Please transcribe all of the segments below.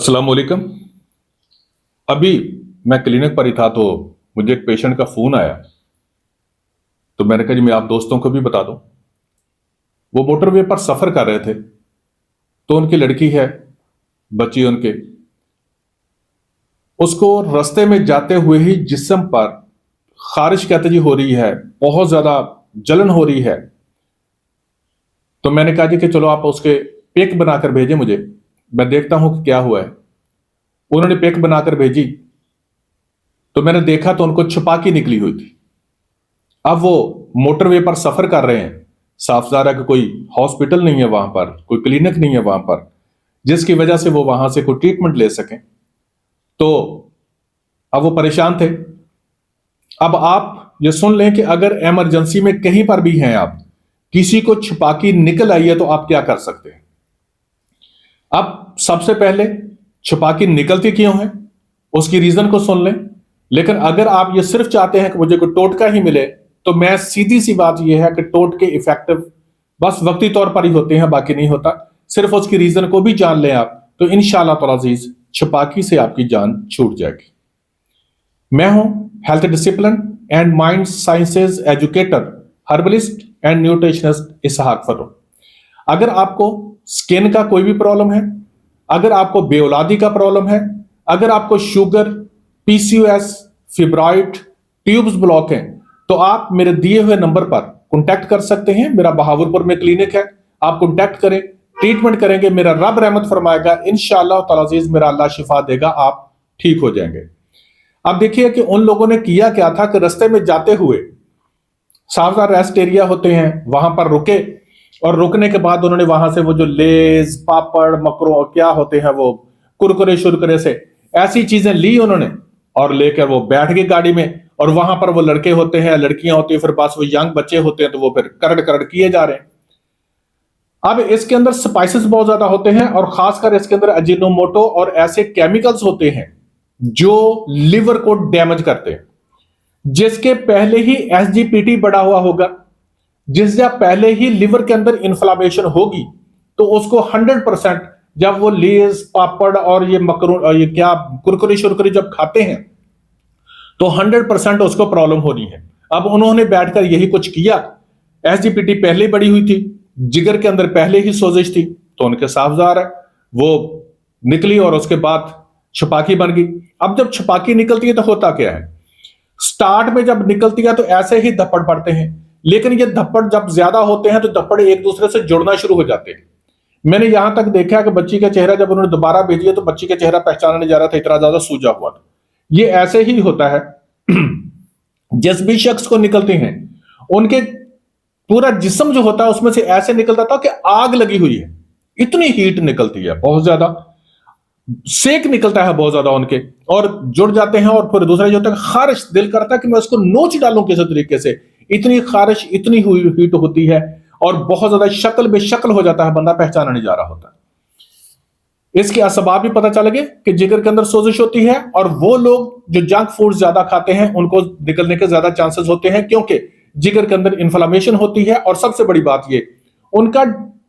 अस्सलाम वालेकुम। अभी मैं क्लिनिक पर ही था तो मुझे एक पेशेंट का फोन आया। तो मैंने कहा जी मैं आप दोस्तों को भी बता दूं। वो मोटरवे पर सफर कर रहे थे तो उनकी लड़की है, बच्ची उनके, उसको रास्ते में जाते हुए ही जिस्म पर खारिश कहते जी हो रही है, बहुत ज्यादा जलन हो रही है। तो मैंने कहा जी कि चलो आप उसके पिक बनाकर भेजें मुझे, मैं देखता हूं कि क्या हुआ है। उन्होंने पिक बनाकर भेजी तो मैंने देखा तो उनको छुपाकी निकली हुई थी। अब वो मोटरवे पर सफर कर रहे हैं, साफ जाहिर है कि कोई हॉस्पिटल नहीं है वहां पर, कोई क्लिनिक नहीं है वहां पर जिसकी वजह से वो वहां से कोई ट्रीटमेंट ले सकें। तो अब वो परेशान थे। अब आप ये सुन लें कि अगर इमरजेंसी में कहीं पर भी हैं आप, किसी को छुपाकी निकल आई है तो आप क्या कर सकते हैं। अब सबसे पहले छुपाकी निकलती क्यों है उसकी रीजन को सुन लें। लेकिन अगर आप ये सिर्फ चाहते हैं कि मुझे कोई टोटका ही मिले तो मैं सीधी सी बात यह है कि टोटके इफेक्टिव बस वक्ती तौर पर ही होते हैं, बाकी नहीं होता। सिर्फ उसकी रीजन को भी जान लें आप तो इंशाअल्लाह ताला अजीज छुपाकी से आपकी जान छूट जाएगी। मैं हूं health discipline and mind sciences educator, herbalist and nutritionist Ishaq Farrukh. अगर आपको स्किन का कोई भी प्रॉब्लम है, अगर आपको बेऔलादी का प्रॉब्लम है, अगर आपको sugar, PCOS, fibroid, tubes block हैं, तो आप मेरे दिए हुए नंबर पर कांटेक्ट कर सकते हैं। मेरा बहावलपुर में क्लिनिक है, आप कांटेक्ट करें, ट्रीटमेंट करेंगे, मेरा रब रहमत फरमाएगा, इंशाअल्लाह ताला अजीज मेरा अल्लाह शिफा देगा, आप ठीक हो जाएंगे। अब देखिए कि उन लोगों ने किया क्या था कि रास्ते में जाते हुए सावधान रेस्ट एरिया होते हैं वहां पर रुके, और रुकने के बाद उन्होंने वहां से वो जो लेज, पापड़, मकरो क्या होते हैं, वो कुरकुरे शुरकुरे से ऐसी चीजें ली उन्होंने, और लेकर वो बैठ गए गाड़ी में। और वहां पर वो लड़के होते हैं, लड़कियां होती है, फिर पास वो यंग बच्चे होते हैं, तो वो फिर करड़ करड़ किए जा रहे हैं। अब इसके अंदर स्पाइसेस बहुत ज्यादा होते हैं और खासकर इसके अंदर अजीनोमोटो और ऐसे केमिकल्स होते हैं जो लिवर को डैमेज करते हैं। जिसके पहले ही एसजीपीटी बढ़ा हुआ होगा, जिससे पहले ही लिवर के अंदर इन्फ्लामेशन होगी, तो उसको 100% जब वो लेस, पापड़ और ये मकरू ये क्या कुरकुरी शुरकुरी जब खाते हैं तो 100% उसको प्रॉब्लम होनी है। अब उन्होंने बैठकर यही कुछ किया। एसजीपीटी पहले ही बढ़ी हुई थी, जिगर के अंदर पहले ही सोजिश थी, तो उनके साफजार है वो निकली और उसके बाद छपाकी बन गई। अब जब छपाकी निकलती है तो होता क्या है, स्टार्ट में जब निकलती है तो ऐसे ही धप्पड़ पड़ते हैं, लेकिन ये धप्पड़ जब ज्यादा होते हैं तो धप्पड़ एक दूसरे से जुड़ना शुरू हो जाते हैं। मैंने यहां तक देखा कि बच्ची का चेहरा जब उन्होंने दोबारा भेजी है तो बच्ची का चेहरा पहचाना नहीं जा रहा था, इतना ज्यादा सूजा हुआ था। ये ऐसे ही होता है जिस भी शख्स को निकलते हैं उनके पूरा जिस्म जो होता है उसमें से ऐसे निकलता था कि आग लगी हुई है, इतनी हीट निकलती है, बहुत ज्यादा सेक निकलता है बहुत ज्यादा उनके, और जुड़ जाते हैं। और फिर दूसरा जो होता है खारिश, दिल करता है कि मैं उसको नोच डालूं किसी तरीके से, इतनी खारिश, इतनी हुई हीट होती है और बहुत ज्यादा शक्ल बेशक्ल हो जाता है, बंदा पहचाना नहीं जा रहा होता। इसके असबाब भी पता चल गए कि जिगर के अंदर सोजिश होती है, और वो लोग जो जंक फूड ज्यादा खाते हैं उनको निकलने के ज्यादा चांसेस होते हैं, क्योंकि जिगर के अंदर इन्फ्लामेशन होती है। और सबसे बड़ी बात ये, उनका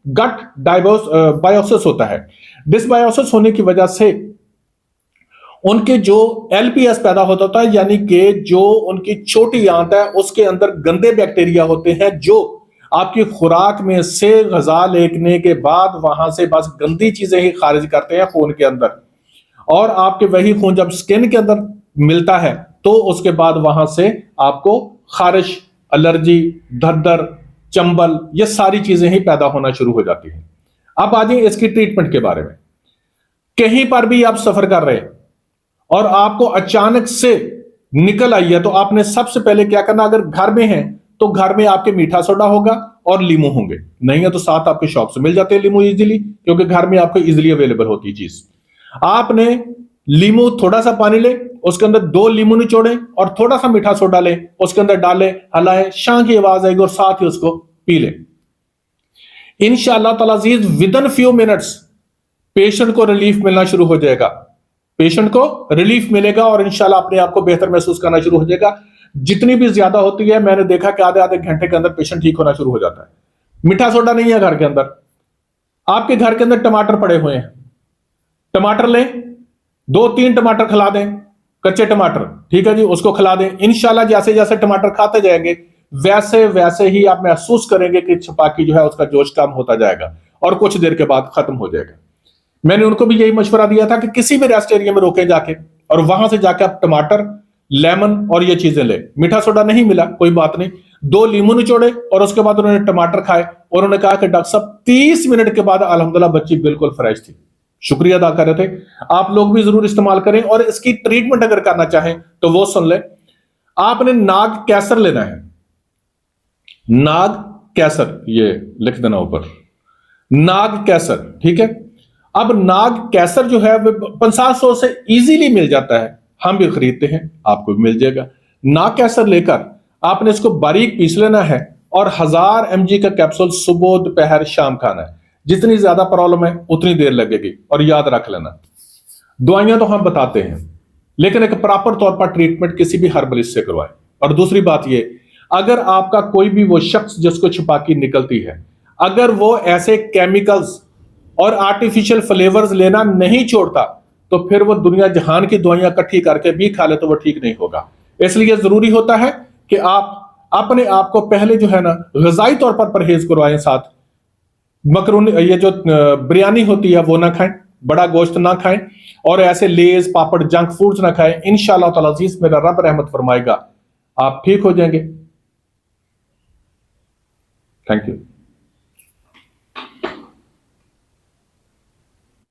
गट बायोसिस होता है। डिसबायोसिस होने की वजह से उनके जो एलपीएस पैदा होता है, यानी कि जो उनकी छोटी आंत है उसके अंदर गंदे बैक्टीरिया होते हैं जो आपकी खुराक में से गजा लेने के बाद वहां से बस गंदी चीजें ही खारिज करते हैं खून के अंदर, और आपके वही खून जब स्किन के अंदर मिलता है तो उसके बाद वहां से आपको खारिश, एलर्जी, धद्दर, चंबल, ये सारी चीजें ही पैदा होना शुरू हो जाती हैं। अब आ जाइए इसकी ट्रीटमेंट के बारे में। कहीं पर भी आप सफर कर रहे हैं और आपको अचानक से निकल आई है तो आपने सबसे पहले क्या करना, अगर घर में है तो घर में आपके मीठा सोडा होगा और लीमू होंगे, नहीं है तो साथ आपके शॉप से मिल जाते हैं लीमू इजीली, क्योंकि घर में आपको इजीली अवेलेबल होती है चीज। आपने लीमू, थोड़ा सा पानी ले, उसके अंदर 2 लीमू निचोड़े और थोड़ा सा मीठा सोडा ले, उसके अंदर डाले, हलाए, शां की आवाज आएगी और साथ ही उसको पी ले। इंशाअल्लाह ताला अजीज within few minutes patient को रिलीफ मिलना शुरू हो जाएगा, पेशेंट को रिलीफ मिलेगा और इंशाल्लाह अपने आप को बेहतर महसूस करना शुरू हो जाएगा। जितनी भी ज्यादा होती है, मैंने देखा कि आधे आधे घंटे के अंदर पेशेंट ठीक होना शुरू हो जाता है। मीठा सोडा नहीं है घर के अंदर, आपके घर के अंदर टमाटर पड़े हुए हैं, टमाटर लें, 2-3 टमाटर खिला दें, कच्चे टमाटर, ठीक है जी, उसको खिला दें। इंशाल्लाह जैसे जैसे टमाटर खाते जाएंगे वैसे वैसे ही आप महसूस करेंगे कि छपाकी जो है उसका जोश कम होता जाएगा और कुछ देर के बाद खत्म हो जाएगा। मैंने उनको भी यही मशवरा दिया था कि किसी भी रेस्ट एरिया में रोके जाके, और वहां से जाके आप टमाटर, लेमन और ये चीजें ले। मीठा सोडा नहीं मिला, कोई बात नहीं, 2 लीमू निचोड़े और उसके बाद उन्होंने टमाटर खाए और उन्होंने कहा कि डॉक्टर साहब 30 मिनट के बाद अल्हम्दुलिल्लाह बच्ची बिल्कुल फ्रेश थी। शुक्रिया अदा कर रहे थे। आप लोग भी जरूर इस्तेमाल करें, और इसकी ट्रीटमेंट अगर करना चाहें तो वो सुन ले। आपने नाग कैसर लेना है, नाग कैसर, ये लिख देना ऊपर, नाग कैसर, ठीक है। अब नाग कैसर जो है वो 500 से इजीली मिल जाता है, हम भी खरीदते हैं, आपको भी मिल जाएगा। नाग कैसर लेकर आपने इसको बारीक पीस लेना है और 1000 mg का कैप्सूल सुबह दोपहर शाम खाना है। जितनी ज्यादा प्रॉब्लम है उतनी देर लगेगी, और याद रख लेना दवाइयां तो हम बताते हैं लेकिन एक प्रॉपर तौर पर ट्रीटमेंट किसी भी हर्बलिस्ट से करवाएं। और दूसरी बात ये, अगर आपका कोई भी वो शख्स जिसको छपाकी निकलती है, अगर वो ऐसे केमिकल्स और आर्टिफिशियल फ्लेवर्स लेना नहीं छोड़ता तो फिर वो दुनिया जहान की दवाइयां इकट्ठी करके भी खा ले तो वो ठीक नहीं होगा। इसलिए जरूरी होता है कि आप अपने आप को पहले जो है ना ग़िज़ाई तौर पर परहेज करवाएं। साथ मकरूनी, ये जो बिरयानी होती है वो ना खाएं, बड़ा गोश्त ना खाएं, और ऐसे लेज पापड़ जंक फूड्स ना खाएं। इंशाअल्लाह ताला अज़ीज़ मेरा रब रहमत फरमाएगा, आप ठीक हो जाएंगे। Thank you.